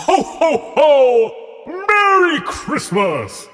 Ho, ho, ho! Merry Christmas!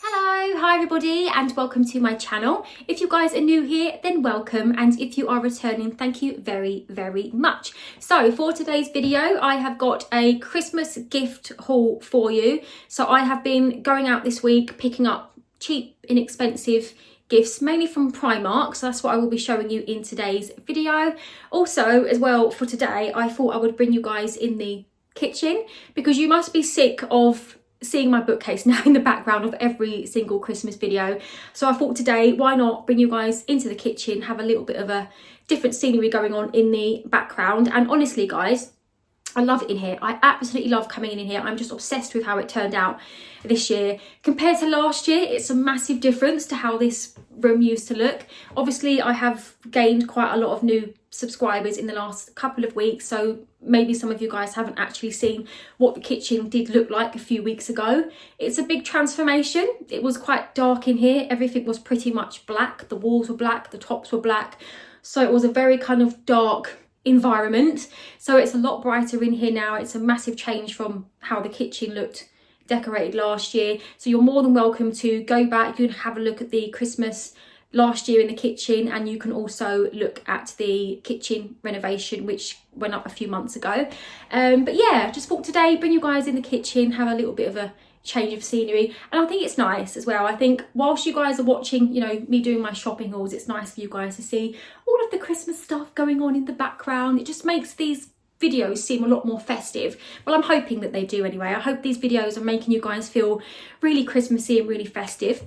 Hello, hi everybody, and welcome to my channel. If you guys are new here, then welcome, and if you are returning, thank you very, very much. So for today's video, I have got a Christmas gift haul for you. So I have been going out this week picking up cheap, inexpensive gifts, mainly from Primark, so that's what I will be showing you in today's video. Also, as well, for today, I thought I would bring you guys in the kitchen, because you must be sick of seeing my bookcase now in the background of every single Christmas video. So I thought today, why not bring you guys into the kitchen, have a little bit of a different scenery going on in the background. And honestly guys, I love it in here. I absolutely love coming in here. I'm just obsessed with how it turned out this year. Compared to last year, it's a massive difference to how this room used to look. Obviously, I have gained quite a lot of new subscribers in the last couple of weeks, so maybe some of you guys haven't actually seen what the kitchen did look like a few weeks ago. It's a big transformation. It was quite dark in here. Everything was pretty much black. The walls were black, the tops were black. So it was a very kind of dark environment. So it's a lot brighter in here now. It's a massive change from how the kitchen looked decorated last year. So you're more than welcome to go back. You can have a look at the Christmas last year in the kitchen, and you can also look at the kitchen renovation which went up a few months ago. But yeah, just thought today bring you guys in the kitchen, have a little bit of a change of scenery, and I think it's nice as well. I think whilst you guys are watching, you know, me doing my shopping hauls, it's nice for you guys to see all of the Christmas stuff going on in the background. It just makes these videos seem a lot more festive. Well, I'm hoping that they do anyway. I hope these videos are making you guys feel really Christmassy and really festive.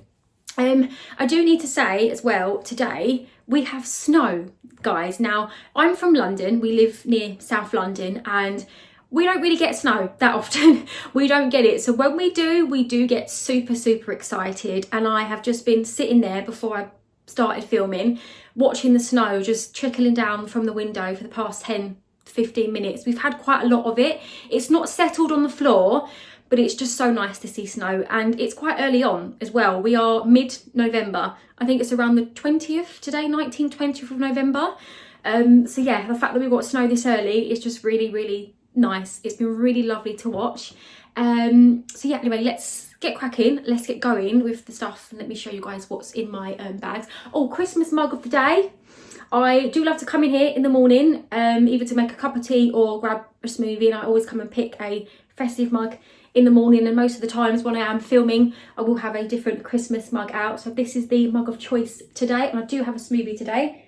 I do need to say as well, today we have snow, guys. Now, I'm from London. We live near South London, and we don't really get snow that often. We don't get it. So when we do get super, super excited. And I have just been sitting there before I started filming, watching the snow just trickling down from the window for the past 10 to 15 minutes. We've had quite a lot of it. It's not settled on the floor, but it's just so nice to see snow, and it's quite early on as well. We are mid-November. I think it's around the 20th today, 19th, 20th of November. So yeah, the fact that we've got snow this early is just really, really nice. It's been really lovely to watch. So yeah, anyway, let's get cracking. Let's get going with the stuff, and let me show you guys what's in my bags. Oh, Christmas mug of the day. I do love to come in here in the morning, either to make a cup of tea or grab a smoothie, and I always come and pick a festive mug in the morning, and most of the times when I am filming I will have a different Christmas mug out. So this is the mug of choice today, and I do have a smoothie today,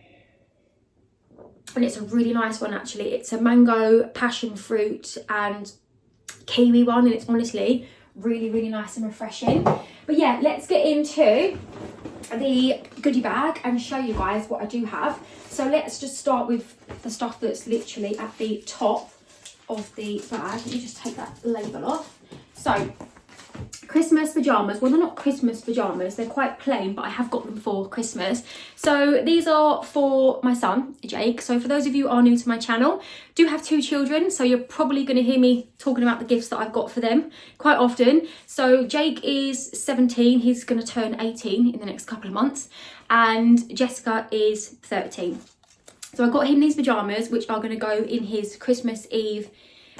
and it's a really nice one actually. It's a mango, passion fruit and kiwi one, and it's honestly really, really nice and refreshing. But yeah, let's get into the goodie bag and show you guys what I do have. So let's just start with the stuff that's literally at the top of the bag. Let me just take that label off. So Christmas pyjamas. Well, they're not Christmas pyjamas, they're quite plain, but I have got them for Christmas. So these are for my son Jake. So for those of you who are new to my channel, I do have 2 children, so you're probably going to hear me talking about the gifts that I've got for them quite often. So Jake is 17, he's going to turn 18 in the next couple of months, and Jessica is 13. So I got him these pyjamas, which are going to go in his Christmas Eve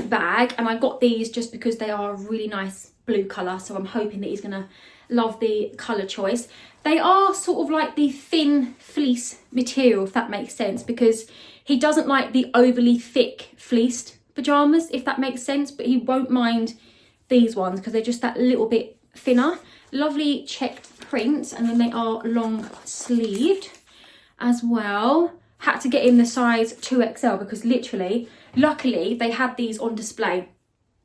bag, and I got these just because they are a really nice blue colour, so I'm hoping that he's going to love the colour choice. They are sort of like the thin fleece material, if that makes sense, because he doesn't like the overly thick fleeced pyjamas, if that makes sense, but he won't mind these ones because they're just that little bit thinner. Lovely checked print, and then they are long sleeved as well. Had to get in the size 2XL because literally, luckily they had these on display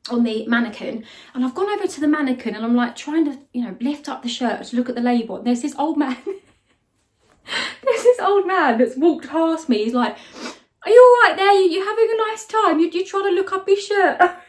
on the mannequin, and I've gone over to the mannequin and I'm like trying to, you know, lift up the shirt to look at the label, and there's this old man there's this old man that's walked past me. He's like, "Are you all right there? You having a nice time? You trying to look up his shirt?" Guys,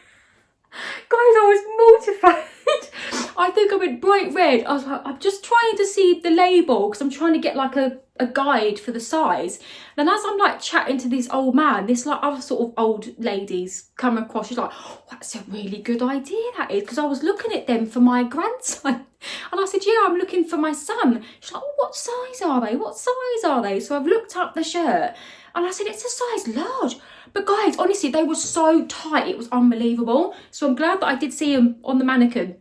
I was mortified. I think I went bright red. I was like, I'm just trying to see the label because I'm trying to get like a guide for the size. Then as I'm like chatting to this old man, this like other sort of old ladies come across, she's like, oh, that's a really good idea that is, because I was looking at them for my grandson. And I said, yeah, I'm looking for my son. She's like, oh, what size are they? What size are they? So I've looked up the shirt and I said, it's a size large. But guys, honestly, they were so tight. It was unbelievable. So I'm glad that I did see them on the mannequin.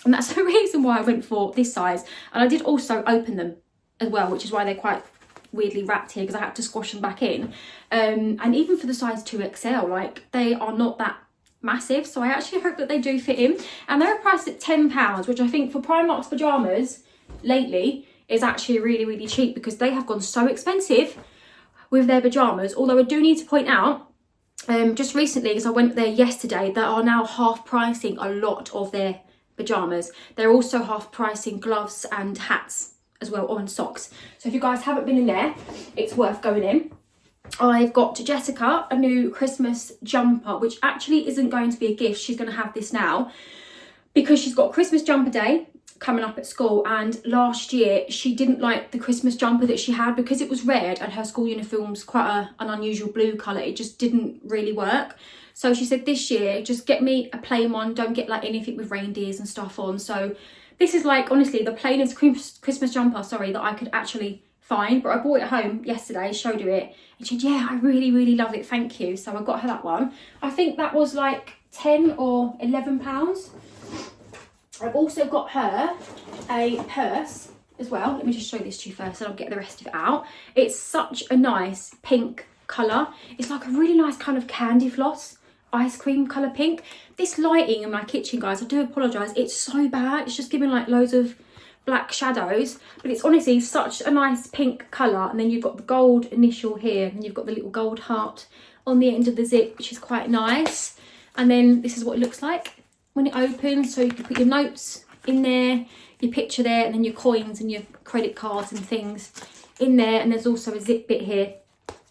And that's the reason why I went for this size. And I did also open them as well, which is why they're quite weirdly wrapped here, because I had to squash them back in. And even for the size 2XL, like, they are not that massive. So I actually hope that they do fit in. And they're priced at £10, which I think for Primark's pyjamas lately is actually really, really cheap, because they have gone so expensive with their pyjamas. Although I do need to point out, just recently, because I went there yesterday, they are now half pricing a lot of their pyjamas. They're also half pricing gloves and hats as well, or socks. So if you guys haven't been in there, it's worth going in. I've got Jessica a new Christmas jumper, which actually isn't going to be a gift. She's going to have this now because she's got Christmas jumper day coming up at school, and last year she didn't like the Christmas jumper that she had because it was red and her school uniform's quite an unusual blue colour. It just didn't really work. So she said this year, just get me a plain one, don't get like anything with reindeers and stuff on. So this is like, honestly, the plainest Christmas jumper, sorry, that I could actually find. But I bought it home yesterday, showed her it, and she said, yeah, I really, really love it, thank you. So I got her that one. I think that was like £10 or £11. I've also got her a purse as well. Let me just show this to you first and I'll get the rest of it out. It's such a nice pink colour. It's like a really nice kind of candy floss, ice cream colour pink. This lighting in my kitchen, guys, I do apologise, it's so bad. It's just giving like loads of black shadows, but it's honestly such a nice pink colour. And then you've got the gold initial here, and you've got the little gold heart on the end of the zip, which is quite nice. And then this is what it looks like when it opens. So you can put your notes in there, your picture there, and then your coins and your credit cards and things in there. And there's also a zip bit here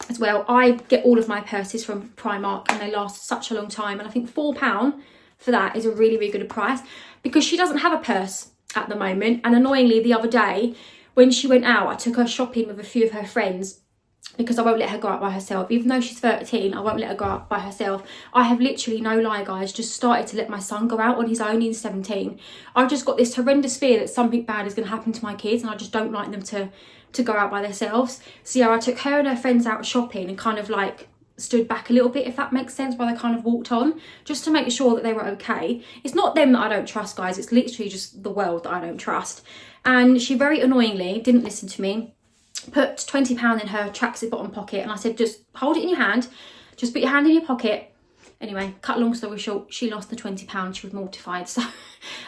as well. I get all of my purses from Primark and they last such a long time, and I think £4 for that is a really, really good price, because she doesn't have a purse at the moment. And annoyingly, the other day when she went out, I took her shopping with a few of her friends, because I won't let her go out by herself. Even though she's 13, I won't let her go out by herself. I have literally, no lie guys, just started to let my son go out on his own. He's 17. I've just got this horrendous fear that something bad is going to happen to my kids, and I just don't like them to go out by themselves. So yeah, I took her and her friends out shopping and kind of like stood back a little bit, if that makes sense, while they kind of walked on, just to make sure that they were okay. It's not them that I don't trust, guys. It's literally just the world that I don't trust. And she very annoyingly didn't listen to me, put £20 in her tracksuit bottom pocket, and I said, just hold it in your hand, just put your hand in your pocket. Anyway, cut a long story short, she lost the £20. She was mortified. So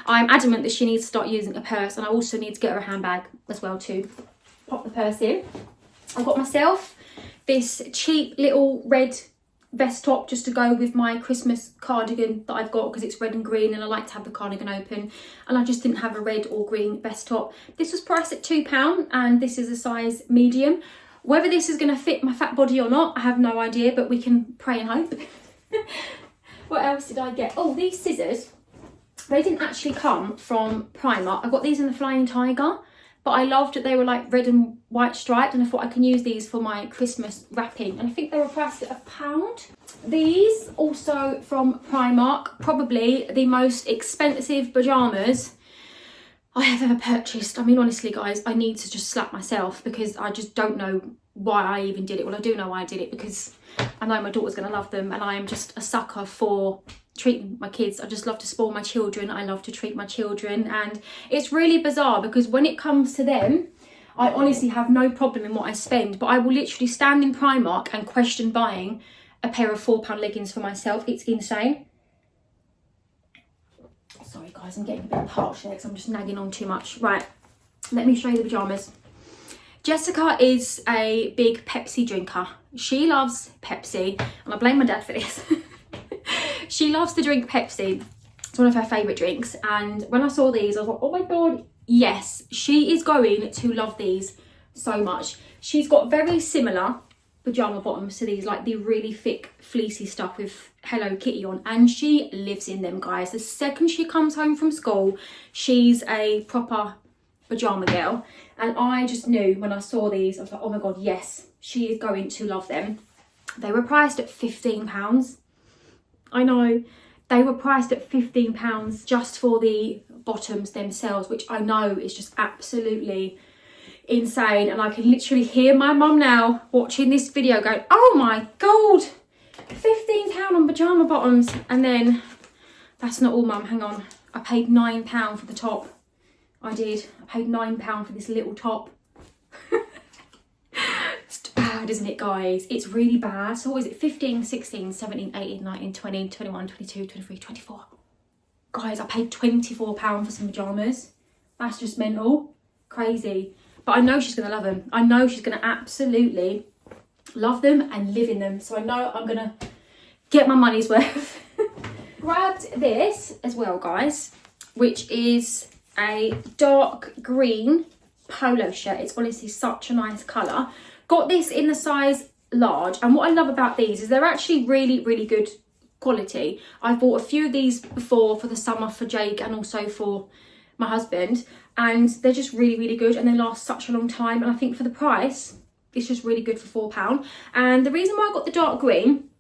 I'm adamant that she needs to start using a purse, and I also need to get her a handbag as well to pop the purse in. I've got myself this cheap little red vest top just to go with my Christmas cardigan that I've got, because it's red and green and I like to have the cardigan open, and I just didn't have a red or green vest top. This was priced at £2 and this is a size medium. Whether this is going to fit my fat body or not, I have no idea, but we can pray and hope. What else did I get? Oh, these scissors, they didn't actually come from Primark. I got these in the Flying Tiger, but I loved that they were like red and white striped, and I thought I can use these for my Christmas wrapping, and I think they were priced at £1. These also from Primark, probably the most expensive pyjamas I have ever purchased. I mean, honestly guys, I need to just slap myself, because I just don't know why I even did it. Well, I do know why I did it, because I know my daughter's going to love them, and I am just a sucker for treating my kids. I just love to spoil my children. I love to treat my children, and it's really bizarre because when it comes to them, I honestly have no problem in what I spend, but I will literally stand in Primark and question buying a pair of £4 leggings for myself. It's insane. Sorry guys, I'm getting a bit parched there because I'm just nagging on too much. Right, let me show you the pyjamas. Jessica is a big Pepsi drinker. She loves Pepsi, and I blame my dad for this. She loves to drink Pepsi. It's one of her favourite drinks. And when I saw these, I was like, oh my God, yes, she is going to love these so much. She's got very similar pyjama bottoms, so these like the really thick fleecy stuff with Hello Kitty on, and she lives in them, guys. The second she comes home from school, she's a proper pyjama girl, and I just knew when I saw these, I was like, oh my god, yes, she is going to love them. They were priced at £15. I know, they were priced at £15 just for the bottoms themselves, which I know is just absolutely insane. And I can literally hear my mum now watching this video going, oh my god, £15 on pyjama bottoms. And then that's not all, mum, hang on, I paid £9 for the top. I did. I paid £9 for this little top. It's bad, isn't it, guys? It's really bad. So what is it? 15, 16, 17, 18, 19, 20, 21, 22, 23, 24. Guys, I paid £24 for some pyjamas. That's just mental. Crazy. But I know she's going to love them. I know she's going to absolutely love them and live in them. So I know I'm going to get my money's worth. Grabbed this as well, guys, which is a dark green polo shirt. It's honestly such a nice colour. Got this in the size large, and what I love about these is they're actually really, really good quality. I've bought a few of these before for the summer for Jake and also for my husband, and they're just really, really good, and they last such a long time. And I think for the price, it's just really good for £4. And the reason why I got the dark green,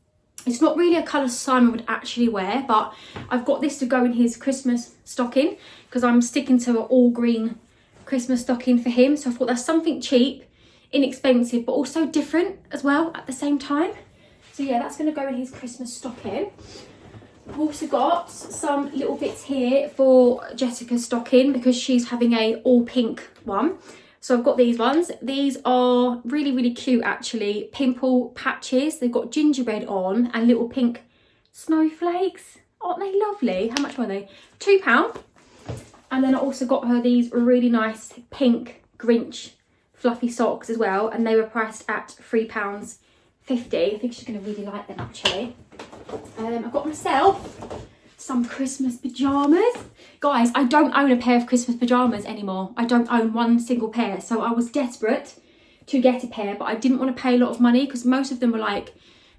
it's not really a colour Simon would actually wear, but I've got this to go in his Christmas stocking because I'm sticking to an all green Christmas stocking for him. So I thought that's something cheap, inexpensive, but also different as well at the same time. So yeah, that's going to go in his Christmas stocking. I've also got some little bits here for Jessica's stocking because she's having a all pink one. So I've got these ones. These are really, really cute actually. Pimple patches. They've got gingerbread on and little pink snowflakes. Aren't they lovely? How much were they? £2. And then I also got her these really nice pink Grinch fluffy socks as well. And they were priced at £3.50. I think she's going to really like them actually. I've got myself some Christmas pyjamas. Guys, I don't own a pair of Christmas pyjamas anymore. I don't own one single pair. So I was desperate to get a pair, but I didn't want to pay a lot of money because most of them were like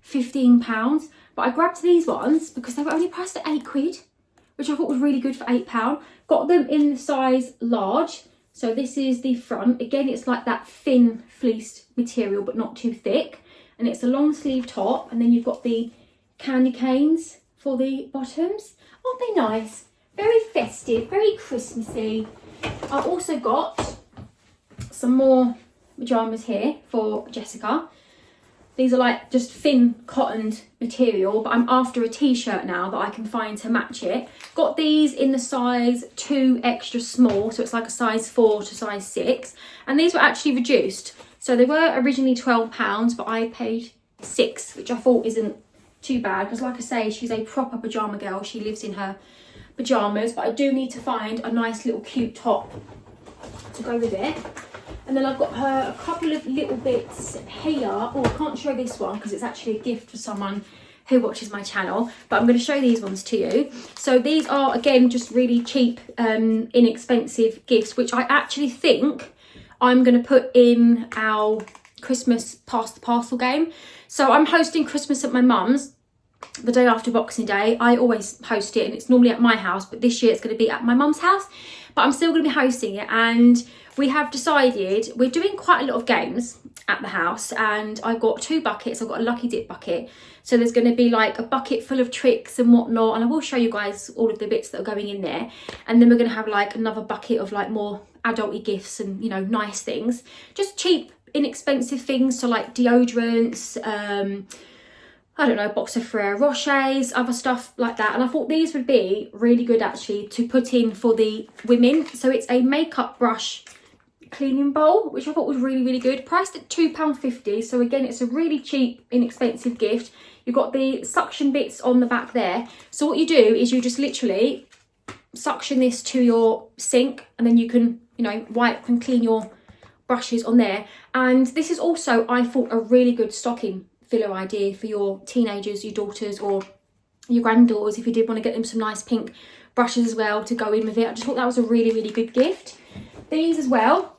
£15. But I grabbed these ones because they were only priced at £8, which I thought was really good for £8. Got them in the size large. So this is the front. Again, it's like that thin fleeced material, but not too thick. And it's a long sleeve top. And then you've got the candy canes for the bottoms. Aren't they nice? Very festive, very Christmassy. I've also got some more pyjamas here for Jessica. These are like just thin cottoned material, but I'm after a t-shirt now that I can find to match it. Got these in the size 2 extra small, so it's like a size 4 to size 6. And these were actually reduced. So they were originally £12, but I paid £6, which I thought isn't too bad because like I say, she's a proper pyjama girl. She lives in her pyjamas, but I do need to find a nice little cute top to go with it. And then I've got her a couple of little bits here. Oh, I can't show this one because it's actually a gift for someone who watches my channel, but I'm going to show these ones to you. So these are again just really cheap, inexpensive gifts, which I actually think I'm going to put in our Christmas Pass the Parcel game. So I'm hosting Christmas at my mum's the day after Boxing Day. I always host it and it's normally at my house, but this year it's going to be at my mum's house, but I'm still going to be hosting it. And we have decided we're doing quite a lot of games at the house, and I've got 2 buckets. I've got a lucky dip bucket, so there's going to be like a bucket full of tricks and whatnot, and I will show you guys all of the bits that are going in there. And then we're going to have like another bucket of like more adulty gifts and, you know, nice things, just cheap inexpensive things, so like deodorants, I don't know, a box of Ferrero Rochers, other stuff like that. And I thought these would be really good actually to put in for the women. So it's a makeup brush cleaning bowl, which I thought was really, really good, priced at £2.50. So again, it's a really cheap, inexpensive gift. You've got the suction bits on the back there. So what you do is you just literally suction this to your sink, and then you can, you know, wipe and clean your brushes on there. And this is also, I thought, a really good stocking filler idea for your teenagers, your daughters, or your granddaughters, if you did want to get them some nice pink brushes as well to go in with it. I just thought that was a really, really good gift. These as well,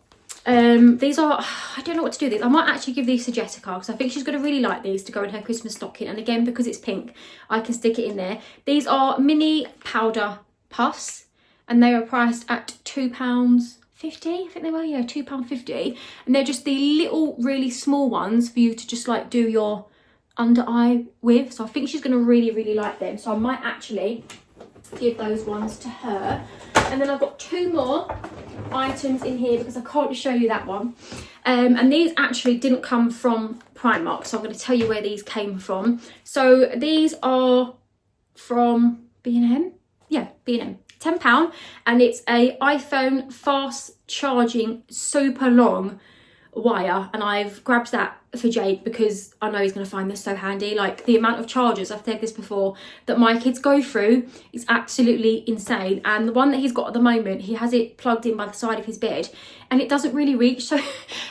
These are, I don't know what to do with these. I might actually give these to Jessica because I think she's going to really like these to go in her Christmas stocking. And again, because it's pink, I can stick it in there. These are mini powder puffs and they are priced at £2.50. I think they were, yeah, £2.50. And they're just the little, really small ones for you to just like do your under eye with. So I think she's going to really, really like them. So I might actually give those ones to her. And then I've got 2 more items in here because I can't show you that one. And these actually didn't come from Primark, so I'm going to tell you where these came from. So these are from B&M. Yeah, B&M. £10, and it's a iPhone fast charging super long wire, and I've grabbed that for Jake because I know he's going to find this so handy. Like, the amount of chargers, I've said this before, that my kids go through is absolutely insane. And the one that he's got at the moment, he has it plugged in by the side of his bed and it doesn't really reach. So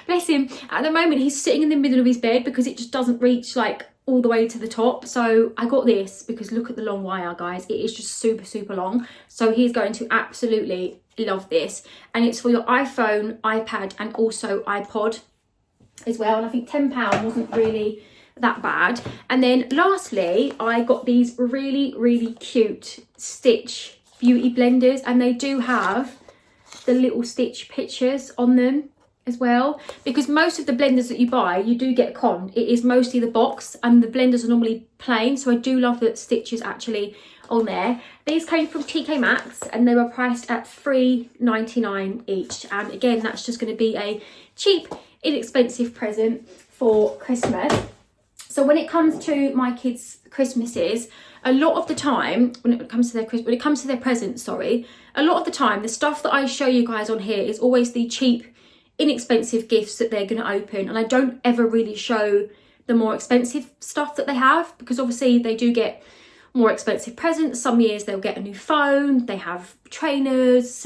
bless him, at the moment he's sitting in the middle of his bed because it just doesn't reach like all the way to the top. So I got this because look at the long wire, guys. It is just super, super long. So he's going to absolutely love this. And it's for your iPhone, iPad and also iPod as well. And I think £10 wasn't really that bad. And then lastly, I got these really, really cute Stitch beauty blenders, and they do have the little Stitch pictures on them as well, because most of the blenders that you buy, you do get conned. It is mostly the box and the blenders are normally plain, so I do love that Stitch is actually on there. These came from TK Maxx and they were priced at £3.99 each, and again, that's just going to be a cheap, inexpensive present for Christmas. So when it comes to my kids' Christmases, a lot of the time, when it comes to their presents, sorry, a lot of the time, the stuff that I show you guys on here is always the cheap, inexpensive gifts that they're going to open, and I don't ever really show the more expensive stuff that they have, because obviously they do get more expensive presents. Some years they'll get a new phone, they have trainers,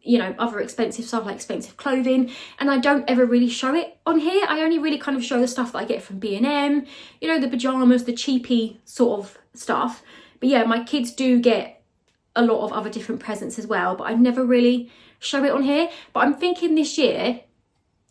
you know, other expensive stuff like expensive clothing, and I don't ever really show it on here. I only really kind of show the stuff that I get from B&M, you know, the pyjamas, the cheapy sort of stuff. But yeah, my kids do get a lot of other different presents as well, but I never really show it on here. But I'm thinking this year,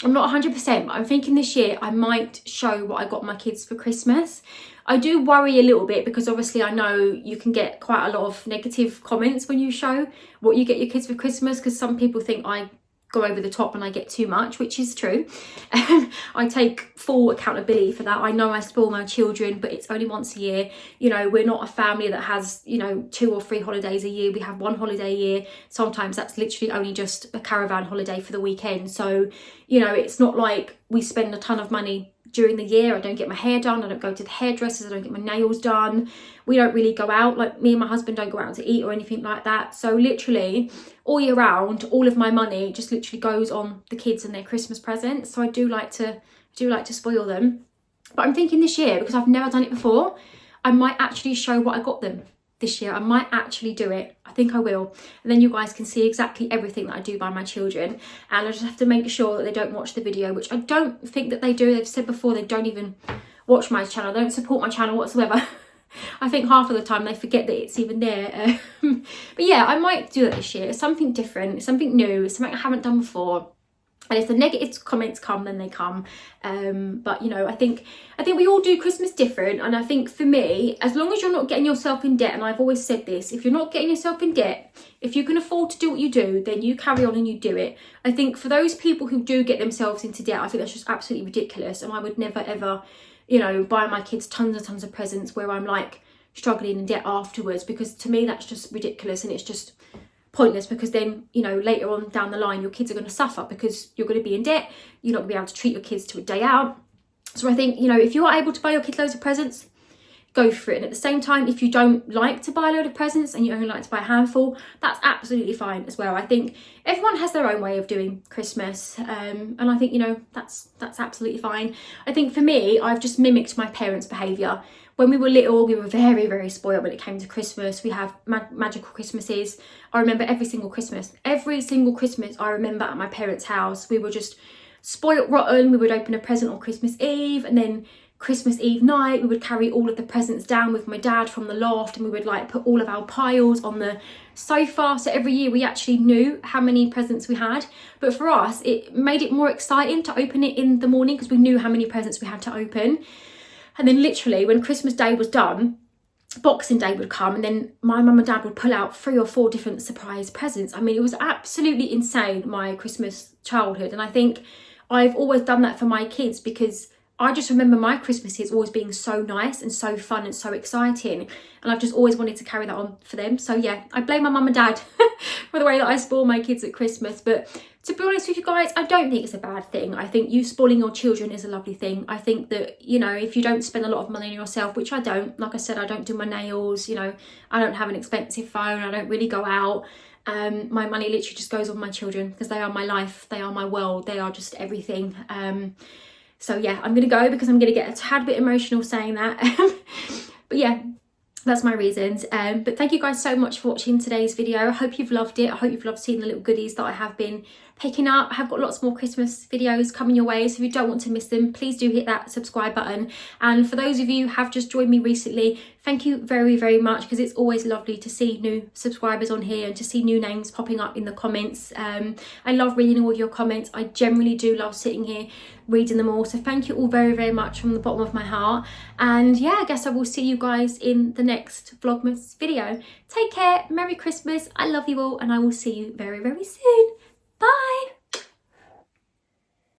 I'm not 100%, but I'm thinking this year I might show what I got my kids for Christmas. I do worry a little bit because obviously I know you can get quite a lot of negative comments when you show what you get your kids for Christmas, because some people think I go over the top and I get too much, which is true. I take full accountability for that. I know I spoil my children, but it's only once a year. You know, we're not a family that has, you know, 2 or 3 holidays a year. We have 1 holiday a year. Sometimes that's literally only just a caravan holiday for the weekend. So, you know, it's not like we spend a ton of money during the year. I don't get my hair done, I don't go to the hairdressers, I don't get my nails done. We don't really go out, like me and my husband don't go out to eat or anything like that. So literally all year round, all of my money just literally goes on the kids and their Christmas presents. So I do like to spoil them. But I'm thinking this year, because I've never done it before, I might actually show what I got them this year. I might actually do it. I think I will. And then you guys can see exactly everything that I do by my children. And I just have to make sure that they don't watch the video, which I don't think that they do. They've said before they don't even watch my channel. They don't support my channel whatsoever. I think half of the time they forget that it's even there. But yeah, I might do that this year. It's something different, something new, something I haven't done before. And if the negative comments come, then they come. But you know, I think we all do Christmas different. And I think for me, as long as you're not getting yourself in debt, and I've always said this, if you're not getting yourself in debt, if you can afford to do what you do, then you carry on and you do it. I think for those people who do get themselves into debt, I think that's just absolutely ridiculous. And I would never ever, you know, buy my kids tons and tons of presents where I'm like struggling in debt afterwards, because to me that's just ridiculous, and it's just pointless, because then, you know, later on down the line your kids are going to suffer because you're going to be in debt. You're not going to be able to treat your kids to a day out. So I think, you know, if you're able to buy your kids loads of presents, go for it. And at the same time, if you don't like to buy a load of presents and you only like to buy a handful, that's absolutely fine as well. I think everyone has their own way of doing Christmas, and I think, you know, that's absolutely fine. I think for me, I've just mimicked my parents' behaviour. When we were little, we were very, very spoiled when it came to Christmas. We have magical Christmases. I remember every single Christmas I remember at my parents' house, we were just spoilt rotten. We would open a present on Christmas Eve, and then Christmas Eve night, we would carry all of the presents down with my dad from the loft, and we would like put all of our piles on the sofa. So every year we actually knew how many presents we had. But for us, it made it more exciting to open it in the morning because we knew how many presents we had to open. And then literally when Christmas Day was done, Boxing Day would come, and then my mum and dad would pull out 3 or 4 different surprise presents. I mean, it was absolutely insane, my Christmas childhood. And I think I've always done that for my kids because I just remember my Christmases always being so nice and so fun and so exciting. And I've just always wanted to carry that on for them. So yeah, I blame my mum and dad for the way that I spoil my kids at Christmas. But to be honest with you guys, I don't think it's a bad thing. I think you spoiling your children is a lovely thing. I think that, you know, if you don't spend a lot of money on yourself, which I don't, like I said, I don't do my nails, you know, I don't have an expensive phone, I don't really go out. My money literally just goes on my children because they are my life, they are my world, they are just everything. So yeah, I'm going to go because I'm going to get a tad bit emotional saying that. But yeah, that's my reasons. But thank you guys so much for watching today's video. I hope you've loved it. I hope you've loved seeing the little goodies that I have been picking up. I have got lots more Christmas videos coming your way, so if you don't want to miss them, please do hit that subscribe button. And for those of you who have just joined me recently, thank you very, very much, because it's always lovely to see new subscribers on here and to see new names popping up in the comments. I love reading all of your comments. I generally do love sitting here reading them all, so thank you all very, very much from the bottom of my heart. And yeah, I guess I will see you guys in the next Vlogmas video. Take care, Merry Christmas, I love you all, and I will see you very, very soon. Bye!